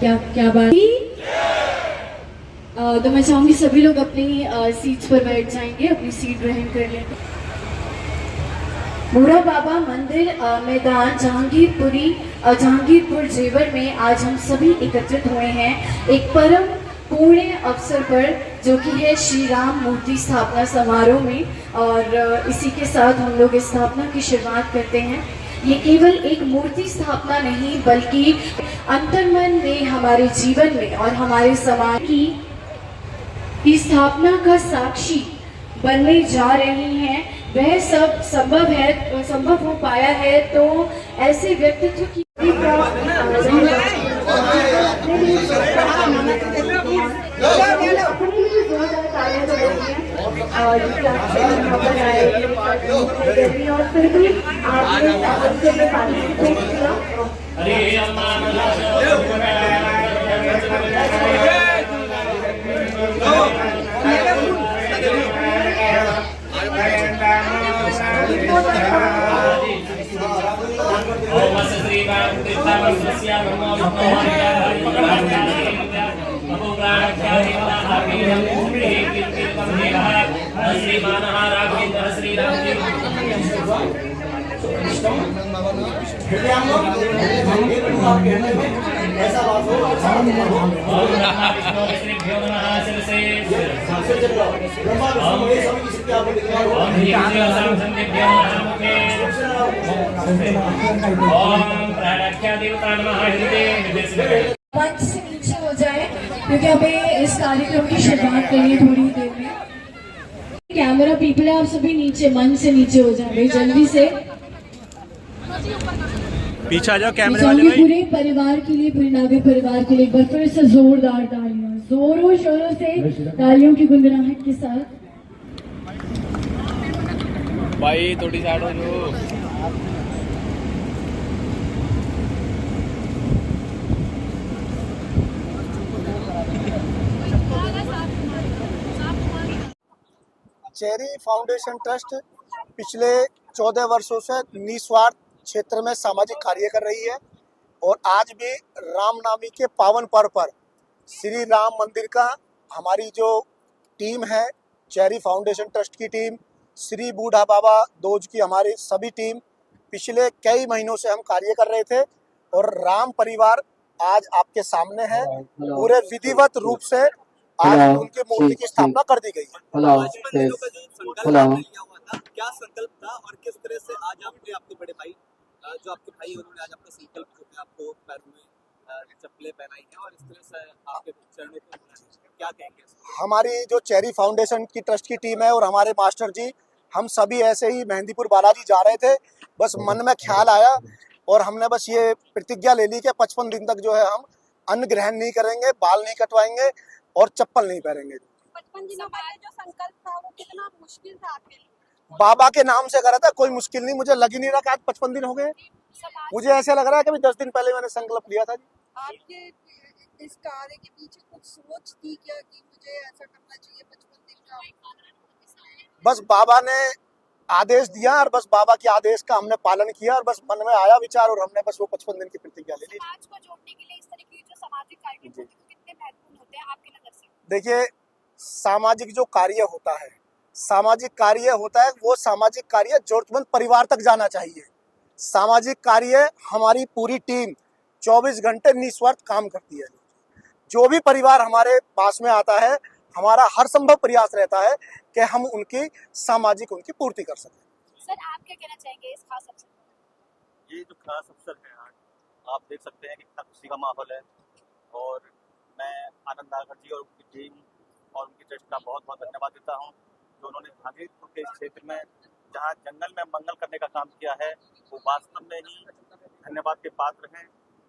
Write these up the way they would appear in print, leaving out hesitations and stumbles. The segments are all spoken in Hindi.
क्या क्या बात। तो मैं चाहूंगी सभी लोग अपनी सीट्स पर बैठ जाएंगे, अपनी सीट ग्रहण कर लेंगे। बूढ़ा बाबा मंदिर मैदान जहांगीरपुर जेवर में आज हम सभी एकत्रित हुए हैं एक परम पुण्य अवसर पर, जो कि है श्री राम मूर्ति स्थापना समारोह में। और इसी के साथ हम लोग इस स्थापना की शुरुआत करते हैं। ये केवल एक मूर्ति स्थापना नहीं, बल्कि अंतर्मन में, हमारे जीवन में और हमारे समाज की स्थापना का साक्षी बनने जा रही हैं। वह सब संभव हो पाया है तो ऐसे व्यक्तित्व की और फिर भी मंच से नीचे हो जाए, क्योंकि हमें इस कार्यक्रम की शुरुआत करनी है थोड़ी देर में। कैमरा पीपल है, आप सभी नीचे, मंच से नीचे हो जाए जल्दी से। पीछे आ जाओ कैमरे वाले भाई। पूरे परिवार के लिए, पूरे नागरिक परिवार के लिए एक बार फिर से जोरदार तालियां, जोरों शोरों से तालियों की गुनगुनाहट के साथ। भाई थोड़ी साइड हो जाओ। चेरी फाउंडेशन ट्रस्ट पिछले 14 वर्षों से निस्वार्थ क्षेत्र में सामाजिक कार्य कर रही है और आज भी रामनवमी के पावन पर्व पर श्री राम मंदिर का हमारी जो टीम है, चेरी फाउंडेशन ट्रस्ट की टीम, श्री बूढ़ा बाबा दोज की हमारी सभी टीम, पिछले कई महीनों से हम कार्य कर रहे थे और राम परिवार आज आपके सामने है। पूरे विधिवत रूप से आज उनकी मूर्ति की स्थापना कर दी गई है। क्या संकल्प था और किस तरह से आज आपने आपके बड़े भाई जो आपके भाई उन्होंने आज अपना संकल्प जो है आपको पैरों में चप्पलें पहनाई है और इस तरह से आपके चरणों को क्या कहेंगे? हमारी जो चेरी फाउंडेशन की ट्रस्ट की टीम है और हमारे मास्टर जी, हम सभी ऐसे ही मेहंदीपुर बालाजी जा रहे थे, बस मन में ख्याल आया और हमने बस ये प्रतिज्ञा ले ली कि 55 दिन तक जो है हम अन्न ग्रहण नहीं करेंगे, बाल नहीं कटवाएंगे और चप्पल नहीं पहनेंगे। 55 दिनों पहले जो संकल्प था वो कितना मुश्किल था आपके लिए? बाबा के नाम से करा था, कोई मुश्किल नहीं, मुझे लग ही नहीं रहा कि आज 55 दिन हो गए। मुझे ऐसे लग रहा है कि 10 दिन पहले मैंने संकल्प लिया था। आपके इस कार्य के पीछे कुछ सोच थी क्या कि मुझे ऐसा करना चाहिए 55 दिन का? बस बाबा ने आदेश दिया और बस बाबा के आदेश का हमने पालन किया और बस मन में आया विचार और हमने बस वो 55 दिन की प्रतिज्ञा ले ली। समाज को जोड़ने के लिए इस तरह की जो सामाजिक कार्यक्रम कितने महत्वपूर्ण होते हैं आपकी नजर से? देखिए, सामाजिक जो कार्य होता है, वो सामाजिक कार्य जरूरतमंद परिवार तक जाना चाहिए। सामाजिक कार्य हमारी पूरी टीम 24 घंटे निस्वार्थ काम करती है। जो भी परिवार हमारे पास में आता है, हमारा हर संभव प्रयास रहता है कि हम उनकी सामाजिक उनकी पूर्ति कर सकें। सर, आप क्या कहना चाहेंगे इस खास अवसर पर? ये जो खास अवसर है आज आप देख सकते हैं कि कितना खुशी का माहौल है और मैं आनंद नागर जी और उनकी टीम और उनकी ट्रस्ट का बहुत बहुत धन्यवाद देता हूँ जो उन्होंने जहांगीरपुर के क्षेत्र में जहाँ जंगल में मंगल करने का काम किया है, वो वास्तव में ही धन्यवाद के पात्र हैं।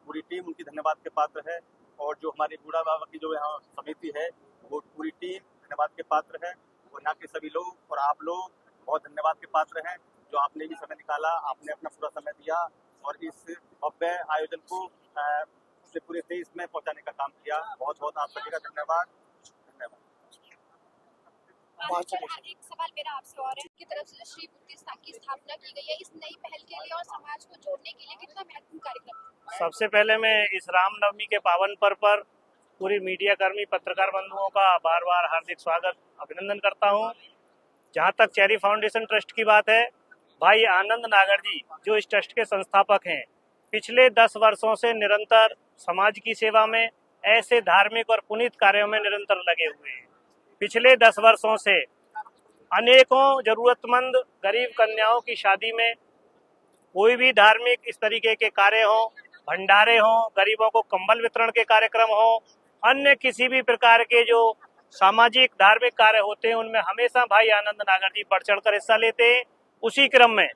पूरी टीम उनकी धन्यवाद के पात्र है और जो हमारी बूढ़ा बाबा की जो यहाँ समिति है वो पूरी टीम धन्यवाद के पात्र है और यहाँ के सभी लोग और आप लोग बहुत धन्यवाद के पात्र हैं जो आपने भी समय निकाला, आपने अपना पूरा समय दिया और इस भव्य आयोजन को पूरे देश में पहुँचाने का काम किया। बहुत बहुत आप सभी का धन्यवाद। पहुंच चुके हैं। एक सवाल मेरा आपसे और है की तरफ से श्री मूर्ति की स्थापना की गई है, इस नई पहल के लिए और समाज को जोड़ने के लिए कितना महत्वपूर्ण कार्यक्रम है? सबसे पहले मैं इस रामनवमी के पावन पर्व पर पूरी मीडिया कर्मी पत्रकार बंधुओं का बार बार हार्दिक स्वागत अभिनंदन करता हूं। जहां तक चेरी फाउंडेशन ट्रस्ट की बात है, भाई आनंद नागर जी जो इस ट्रस्ट के संस्थापक हैं, पिछले 10 वर्षों से निरंतर समाज की सेवा में ऐसे धार्मिक और पुनीत कार्यों में निरंतर लगे हुए हैं। पिछले 10 वर्षों से अनेकों जरूरतमंद गरीब कन्याओं की शादी में कोई भी धार्मिक इस तरीके के कार्य हो, भंडारे हो, गरीबों को कंबल वितरण के कार्यक्रम हो, अन्य किसी भी प्रकार के जो सामाजिक धार्मिक कार्य होते हैं उनमें हमेशा भाई आनंद नागर जी बढ़ चढ़कर हिस्सा लेते हैं। उसी क्रम में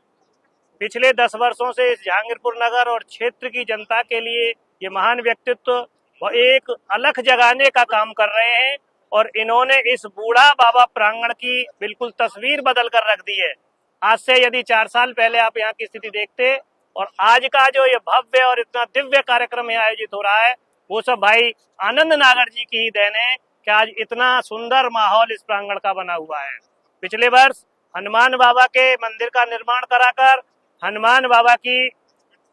पिछले 10 वर्षों से इस जहांगीरपुर नगर और क्षेत्र की जनता के लिए ये महान व्यक्तित्व एक अलख जगाने का काम कर रहे हैं और इन्होंने इस बूढ़ा बाबा प्रांगण की बिल्कुल तस्वीर बदल कर रख दी है। आज से यदि 4 साल पहले आप यहाँ की स्थिति देखते और आज का जो ये भव्य और इतना दिव्य कार्यक्रम यहाँ आयोजित हो रहा है, वो सब भाई आनंद नागर जी की ही देन है कि आज इतना सुंदर माहौल इस प्रांगण का बना हुआ है। पिछले वर्ष हनुमान बाबा के मंदिर का निर्माण कराकर हनुमान बाबा की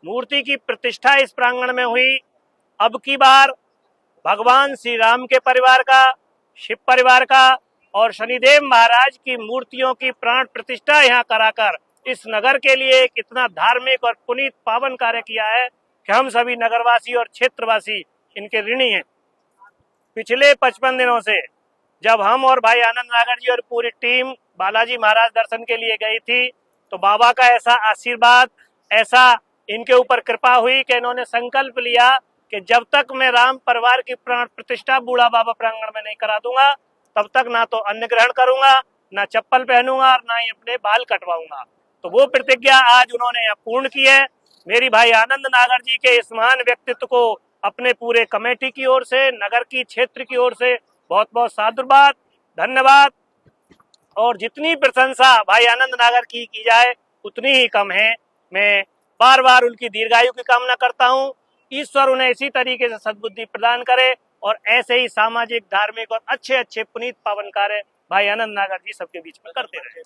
मूर्ति की प्रतिष्ठा इस प्रांगण में हुई। अब की बार भगवान श्री राम के परिवार का, शिव परिवार का और शनिदेव महाराज की मूर्तियों की प्राण प्रतिष्ठा यहाँ कराकर इस नगर के लिए एक इतना धार्मिक और पुनीत पावन कार्य किया है कि हम सभी नगरवासी और क्षेत्रवासी इनके ऋणी हैं। पिछले 55 दिनों से जब हम और भाई आनंद नागर जी और पूरी टीम बालाजी महाराज दर्शन के लिए गई थी, तो बाबा का ऐसा आशीर्वाद, ऐसा इनके ऊपर कृपा हुई कि इन्होंने संकल्प लिया कि जब तक मैं राम परिवार की प्राण प्रतिष्ठा बूढ़ा बाबा प्रांगण में नहीं करा दूंगा, तब तक ना तो अन्न ग्रहण करूंगा, ना चप्पल पहनूंगा और ना ही अपने बाल कटवाऊंगा। तो वो प्रतिज्ञा आज उन्होंने यहाँ पूर्ण की है। मेरी भाई आनंद नागर जी के इस महान व्यक्तित्व को अपने पूरे कमेटी की ओर से, नगर की क्षेत्र की ओर से बहुत बहुत साधुवाद, धन्यवाद। और जितनी प्रशंसा भाई आनंद नागर की जाए उतनी ही कम है। मैं बार बार उनकी दीर्घायु की कामना करता हूँ। ईश्वर उन्हें इसी तरीके से सद्बुद्धि प्रदान करे और ऐसे ही सामाजिक, धार्मिक और अच्छे अच्छे पुनीत पावन कार्य भाई आनंद नागर जी सबके बीच में करते रहे।